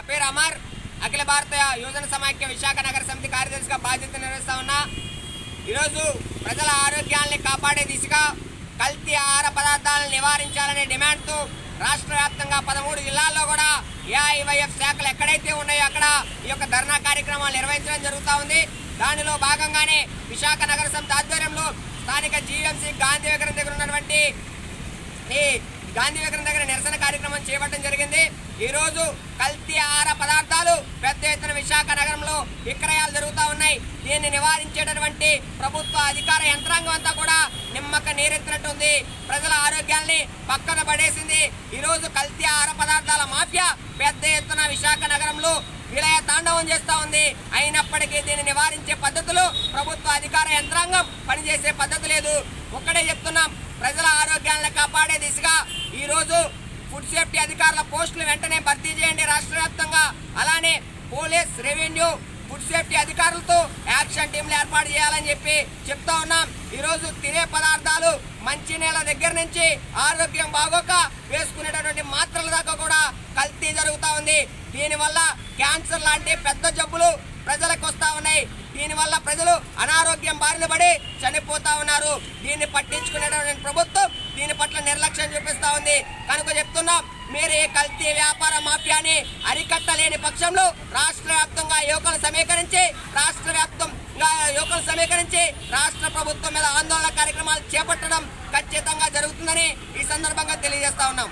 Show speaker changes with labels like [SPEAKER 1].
[SPEAKER 1] పేరు అమర్, అఖిల భారత యువజన సమాఖ్య విశాఖ నగర సమితి కార్యదర్శిగా బాధ్యత నిర్వహిస్తా ఉన్నా. ఈరోజు ప్రజల ఆరోగ్యాన్ని కాపాడే దిశగా కల్తీ ఆహార పదార్థాలను నివారించాలనే డిమాండ్తో రాష్ట్ర వ్యాప్తంగా 13 జిల్లాల్లో కూడా ఏఐవైఎఫ్ శాఖలు ఎక్కడైతే ఉన్నాయో అక్కడ ఈ యొక్క ధర్నా కార్యక్రమాలు నిర్వహించడం జరుగుతూ ఉంది. దానిలో భాగంగానే విశాఖ నగర సమితి ఆధ్వర్యంలో స్థానిక జీఎంసీ గాంధీ విగ్రహం దగ్గర ఉన్నటువంటి ఈ గాంధీ విగ్రహం దగ్గర నిరసన కార్యక్రమం చేపట్టడం జరిగింది. ఈరోజు కల్తీ ఆహార పదార్థాలు పెద్ద ఎత్తున విశాఖ నగరంలో విక్రయాలు జరుగుతూ ఉన్నాయి. దీన్ని నివారించేటటువంటి ప్రభుత్వ అధికార యంత్రాంగం అంతా కూడా నిమ్మక నీరెత్తినట్టుంది. ప్రజల ఆరోగ్యాల్ని పక్కన పడేసింది. ఈరోజు కల్తీ ఆహార పదార్థాల మాఫియా పెద్ద ఎత్తున విశాఖ నగరంలో విలయ తాండవం చేస్తూ ఉంది. అయినప్పటికీ దీన్ని నివారించే పద్ధతులు ప్రభుత్వ అధికార యంత్రాంగం పనిచేసే పద్ధతి లేదు. ఒక్కడే చెప్తున్నాం, ప్రజల ఆరోగ్యాలను కాపాడే దిశగా ఈరోజు ఫుడ్ సేఫ్టీ అధికారుల పోస్టులు వెంటనే భర్తీ చేయండి రాష్ట్ర వ్యాప్తంగా. అలానే పోలీస్, రెవెన్యూ, ఫుడ్ సేఫ్టీ అధికారులతో యాక్షన్ టీంలు ఏర్పాటు చేయాలని చెప్పి చెప్తా ఉన్నాం. ఈరోజు తినే పదార్థాలు మంచినీళ్ళ దగ్గర నుంచి ఆరోగ్యం బాగోక వేసుకునేటటువంటి మాత్రల దాకా కూడా కల్తీ జరుగుతూ ఉంది. దీనివల్ల క్యాన్సర్ లాంటి పెద్ద జబ్బులు ప్రజలకు వస్తూ ఉన్నాయి. దీనివల్ల ప్రజలు అనారోగ్యం బారిన పడి చనిపోతా ఉన్నారు. దీన్ని పట్టించుకునేటువంటి ప్రభుత్వం దీని పట్ల నిర్లక్ష్యం చూపిస్తూ ఉంది. కనుక చెప్తున్నాం, మీరు ఈ కల్తీ వ్యాపార మాఫియాని అరికట్టలేని పక్షంలో రాష్ట్ర వ్యాప్తంగా యువకులు సమీకరించి రాష్ట్ర ప్రభుత్వం మీద ఆందోళన కార్యక్రమాలు చేపట్టడం ఖచ్చితంగా జరుగుతుందని ఈ సందర్భంగా తెలియజేస్తా ఉన్నాం.